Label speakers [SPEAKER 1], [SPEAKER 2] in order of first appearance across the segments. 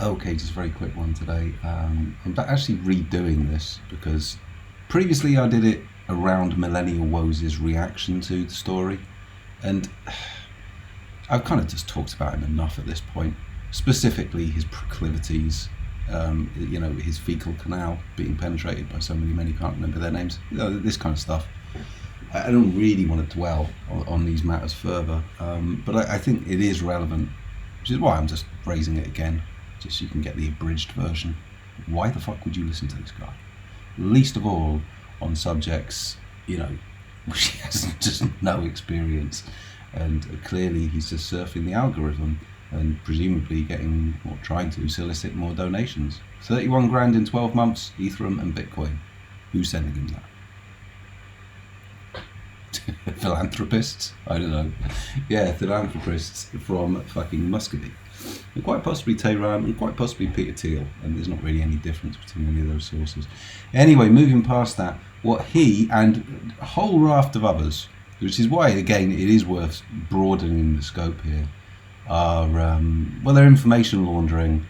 [SPEAKER 1] Okay, just a very quick one today. Actually redoing this because previously I did it around Millennial Woes' reaction to the story, and I've kind of just talked about him enough at this point. Specifically, his proclivities, his fecal canal being penetrated by so many can't remember their names. This kind of stuff. I don't really want to dwell on these matters further, but I think it is relevant, which is why I'm just raising it again, just so you can get the abridged version. Why the fuck would you listen to this guy? Least of all on subjects, which he has just no experience, and clearly he's just surfing the algorithm and presumably getting, or trying to solicit more donations. 31 grand in 12 months, Ethereum and Bitcoin. Who's sending him that? Philanthropists? I don't know. Yeah, philanthropists from fucking Muscovy. And quite possibly Tehran and quite possibly Peter Thiel, and there's not really any difference between any of those sources. Anyway, moving past that, what he and a whole raft of others, which is why, again, it is worth broadening the scope here, are, they're information laundering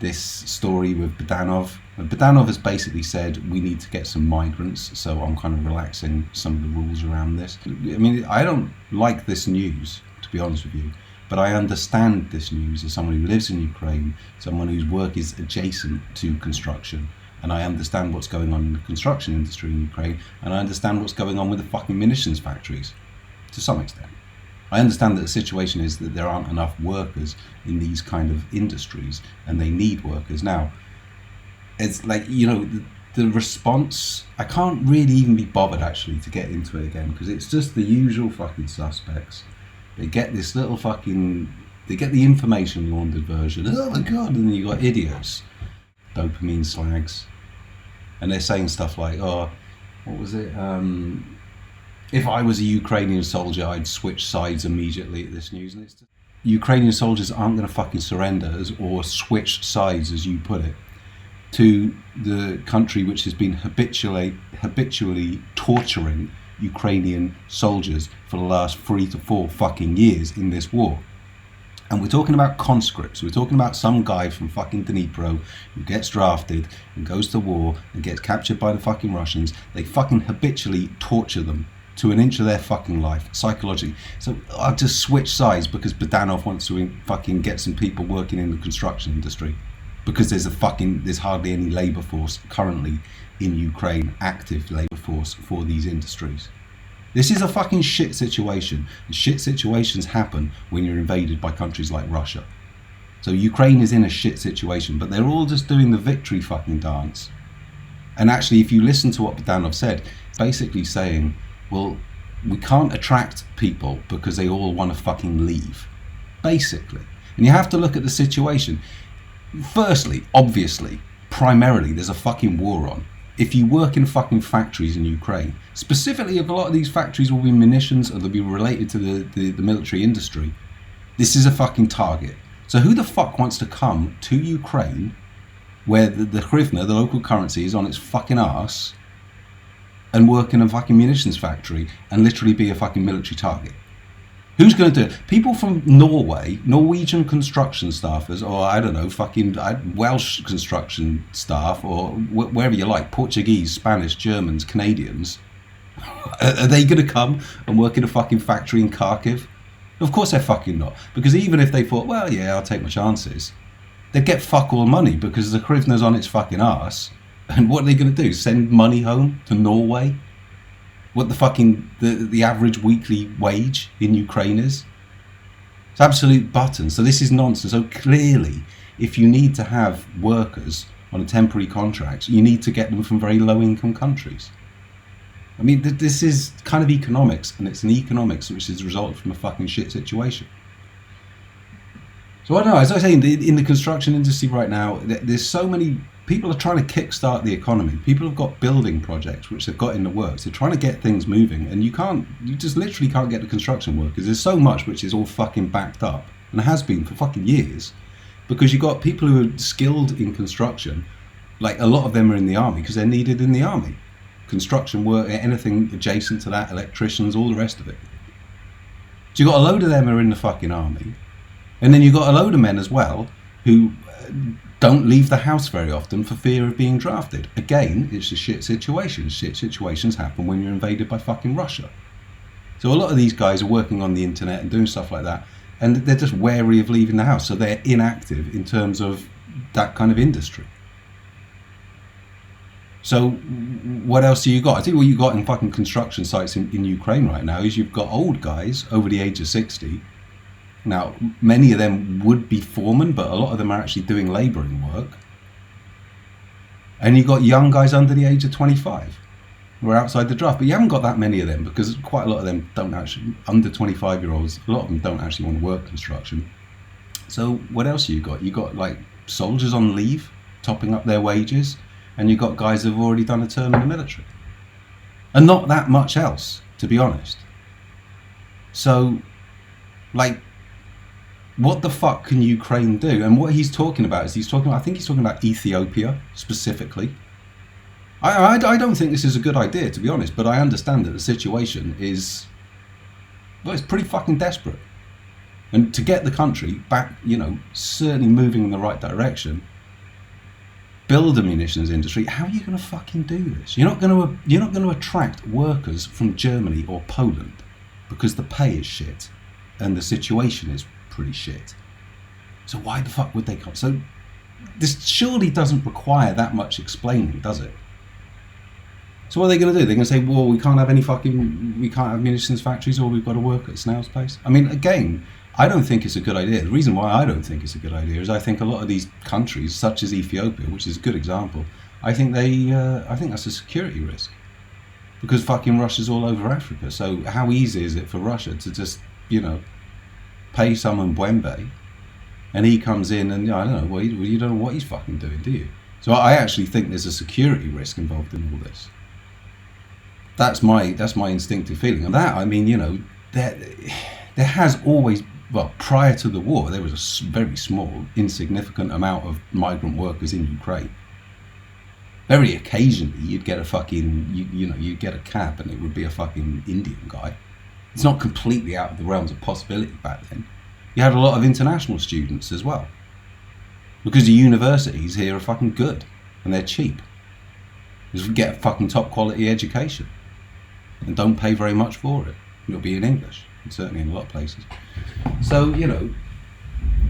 [SPEAKER 1] this story with Budanov. Budanov has basically said we need to get some migrants, so I'm kind of relaxing some of the rules around this. I mean, I don't like this news, to be honest with you, but I understand this news as someone who lives in Ukraine, someone whose work is adjacent to construction, and I understand what's going on in the construction industry in Ukraine, and I understand what's going on with the fucking munitions factories, to some extent. I understand that the situation is that there aren't enough workers in these kind of industries, and they need workers. Now, it's like, the response, I can't really even be bothered actually to get into it again, because it's just the usual fucking suspects. They get this little they get the information laundered version, oh my god, and then you got idiots, Dopamine Slags, and they're saying stuff like, oh, what was it, if I was a Ukrainian soldier, I'd switch sides immediately at this news. And Ukrainian soldiers aren't going to fucking surrender or switch sides, as you put it, to the country which has been habitually torturing Ukrainian soldiers for the last 3 to 4 fucking years in this war. And we're talking about conscripts. We're talking about some guy from fucking Dnipro who gets drafted and goes to war and gets captured by the fucking Russians. They fucking habitually torture them to an inch of their fucking life, psychologically. So I'll just switch sides because Budanov wants to fucking get some people working in the construction industry, because there's hardly any labour force currently in Ukraine, active labour force for these industries. This is a fucking shit situation, and shit situations happen when you're invaded by countries like Russia. So Ukraine is in a shit situation, but they're all just doing the victory fucking dance. And actually, if you listen to what Budanov said, basically saying, well, we can't attract people because they all want to fucking leave, basically. And you have to look at the situation. Firstly, obviously, primarily, there's a fucking war on. If you work in fucking factories in Ukraine, specifically if a lot of these factories will be munitions or they'll be related to the military industry, this is a fucking target. So who the fuck wants to come to Ukraine, where the hryvnia, the local currency, is on its fucking arse, and work in a fucking munitions factory and literally be a fucking military target? Who's going to do it? People from Norway, Norwegian construction staffers, or I don't know, fucking Welsh construction staff, or wherever you like, Portuguese, Spanish, Germans, Canadians, are they going to come and work in a fucking factory in Kharkiv? Of course they're fucking not. Because even if they thought, well, yeah, I'll take my chances, they'd get fuck all money because the hryvnia's on its fucking arse. And what are they going to do? Send money home to Norway? What the fucking the average weekly wage in Ukraine is? It's absolute button. So this is nonsense. So clearly, if you need to have workers on a temporary contract, you need to get them from very low income countries. I mean, this is kind of economics, and it's an economics which has resulted from a fucking shit situation. So I don't know, as I say, in the construction industry right now, there's so many people are trying to kickstart the economy. People have got building projects which they've got in the works. They're trying to get things moving, and you just literally can't get the construction workers. There's so much which is all fucking backed up, and it has been for fucking years, because you've got people who are skilled in construction, like a lot of them are in the army because they're needed in the army. Construction work, anything adjacent to that, electricians, all the rest of it. So you've got a load of them who are in the fucking army, and then you've got a load of men as well who don't leave the house very often for fear of being drafted. Again, it's a shit situation. Shit situations happen when you're invaded by fucking Russia. So a lot of these guys are working on the internet and doing stuff like that, and they're just wary of leaving the house, so they're inactive in terms of that kind of industry. So what else do you got? I think what you got in fucking construction sites in Ukraine right now is you've got old guys over the age of 60. Now, many of them would be foremen, but a lot of them are actually doing labouring work. And you've got young guys under the age of 25 who are outside the draft. But you haven't got that many of them, because quite a lot of them don't actually, under 25-year-olds, a lot of them don't actually want to work construction. So what else have you got? You got like soldiers on leave, topping up their wages, and you've got guys who've already done a term in the military. And not that much else, to be honest. So, like, what the fuck can Ukraine do? And what he's talking about is I think he's talking about Ethiopia specifically. I don't think this is a good idea, to be honest, but I understand that the situation is, well, it's pretty fucking desperate. And to get the country back, you know, certainly moving in the right direction, build a munitions industry. How are you going to fucking do this? You're not going to attract workers from Germany or Poland because the pay is shit and the situation is pretty shit. So why the fuck would they come? So this surely doesn't require that much explaining, does it? So what are they going to do? They're going to say, well, we can't have munitions factories, or we've got to work at snail's pace. I mean, again, I don't think it's a good idea. The reason why I don't think it's a good idea is I think a lot of these countries, such as Ethiopia, which is a good example, I think that's a security risk, because fucking Russia's all over Africa. So how easy is it for Russia to just, you know, pay someone Bwembe, and he comes in and, I don't know, well, you don't know what he's fucking doing, do you? So I actually think there's a security risk involved in all this. That's my instinctive feeling. And that, I mean, you know, there has always, well, prior to the war, there was a very small, insignificant amount of migrant workers in Ukraine. Very occasionally, you'd get a fucking, you'd get a cab and it would be a fucking Indian guy. It's not completely out of the realms of possibility back then. You had a lot of international students as well, because the universities here are fucking good and they're cheap. Just get a fucking top quality education and don't pay very much for it. It'll be in English, and certainly in a lot of places. So, you know,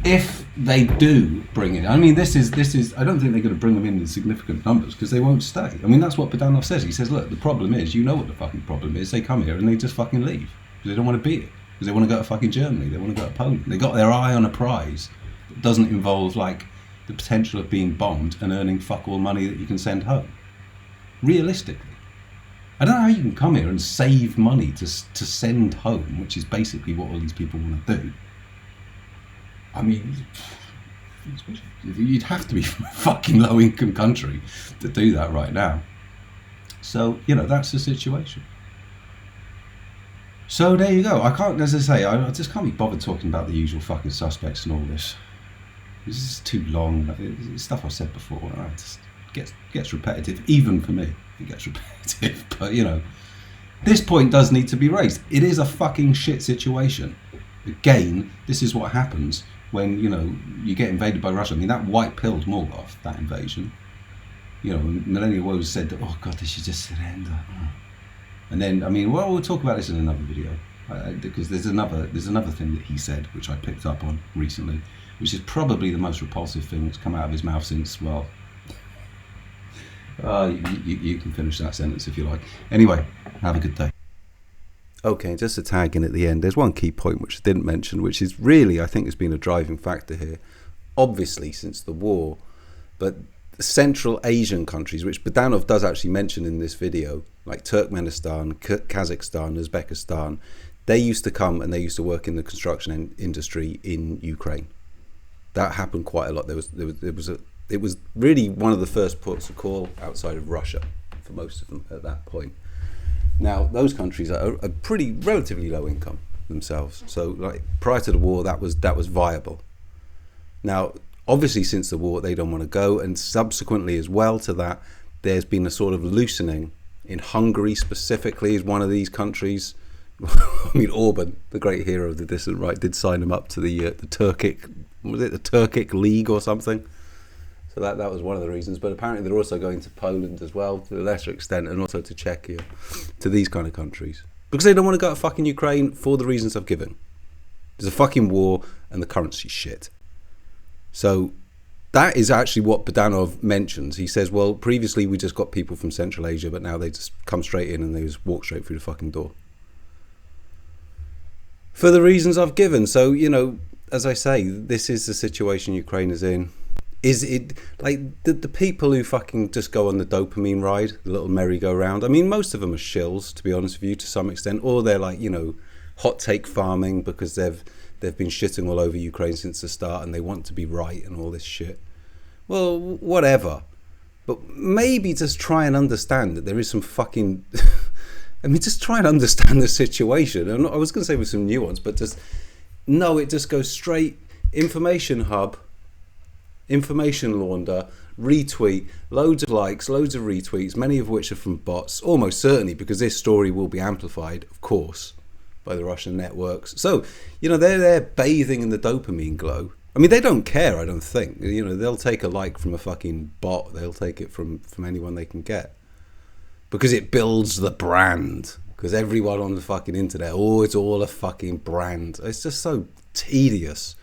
[SPEAKER 1] if they do bring in, I mean, this is, I don't think they're going to bring them in significant numbers, because they won't stay. I mean, that's what Budanov says. He says, look, the problem is, you know what the fucking problem is, they come here and they just fucking leave, because they don't want to be it, because they want to go to fucking Germany, they want to go to Poland. They got their eye on a prize that doesn't involve, like, the potential of being bombed and earning fuck all money that you can send home. Realistically. I don't know how you can come here and save money to send home, which is basically what all these people want to do. I mean, you'd have to be from a fucking low-income country to do that right now. So, you know, that's the situation. So there you go. I can't, as I say, I just can't be bothered talking about the usual fucking suspects and all this. This is too long. It's stuff I've said before. It just gets repetitive, even for me. It gets repetitive, but you know, this point does need to be raised. It is a fucking shit situation. Again, this is what happens when, you know, you get invaded by Russia. I mean, that white-pilled Morgoth, that invasion. You know, Melania Woes said that, oh God, they should just surrender. And then, I mean, well, we'll talk about this in another video, because there's another thing that he said, which I picked up on recently, which is probably the most repulsive thing that's come out of his mouth since, well, you can finish that sentence if you like. Anyway, have a good day. Okay, just to tag in at the end, there's one key point which I didn't mention, which is really, I think, has been a driving factor here, obviously since the war, but Central Asian countries, which Budanov does actually mention in this video, like Turkmenistan, Kazakhstan, Uzbekistan, they used to come and they used to work in the construction industry in Ukraine. That happened quite a lot. It was really one of the first ports of call outside of Russia for most of them at that point. Now, those countries are pretty relatively low income themselves. So, like, prior to the war, that was viable. Now, obviously, since the war, they don't want to go, and subsequently as well to that, there's been a sort of loosening. In Hungary specifically is one of these countries. I mean, Orban, the great hero of the dissident right, did sign him up to the Turkic, was it the Turkic League or something? So that was one of the reasons. But apparently they're also going to Poland as well, to a lesser extent, and also to Czechia, to these kind of countries. Because they don't want to go to fucking Ukraine for the reasons I've given. There's a fucking war and the currency's shit. So that is actually what Budanov mentions. He says, well, previously we just got people from Central Asia, but now they just come straight in and they just walk straight through the fucking door. For the reasons I've given. So, you know, as I say, this is the situation Ukraine is in. Is it like the people who fucking just go on the dopamine ride, the little merry-go-round? I mean, most of them are shills, to be honest with you, to some extent, or they're like, you know, hot take farming because they've been shitting all over Ukraine since the start and they want to be right and all this shit. Well, whatever. But maybe just try and understand that there is some fucking... I mean, just try and understand the situation. I was going to say with some nuance, but just... No, it just goes straight information hub, information launder, retweet, loads of likes, loads of retweets, many of which are from bots, almost certainly, because this story will be amplified, of course, by the Russian networks. So, you know, they're bathing in the dopamine glow. I mean, they don't care, I don't think. You know, they'll take a like from a fucking bot. They'll take it from anyone they can get. Because it builds the brand. Because everyone on the fucking internet, oh, it's all a fucking brand. It's just so tedious.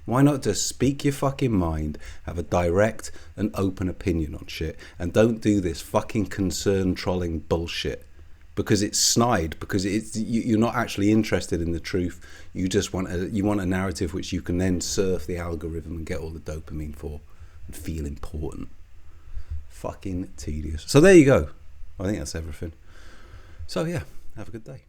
[SPEAKER 1] Why not just speak your fucking mind, have a direct and open opinion on shit, and don't do this fucking concern trolling bullshit. Because it's snide, because you're not actually interested in the truth. You just want a narrative which you can then surf the algorithm and get all the dopamine for and feel important. Fucking tedious. So there you go. I think that's everything. So yeah, have a good day.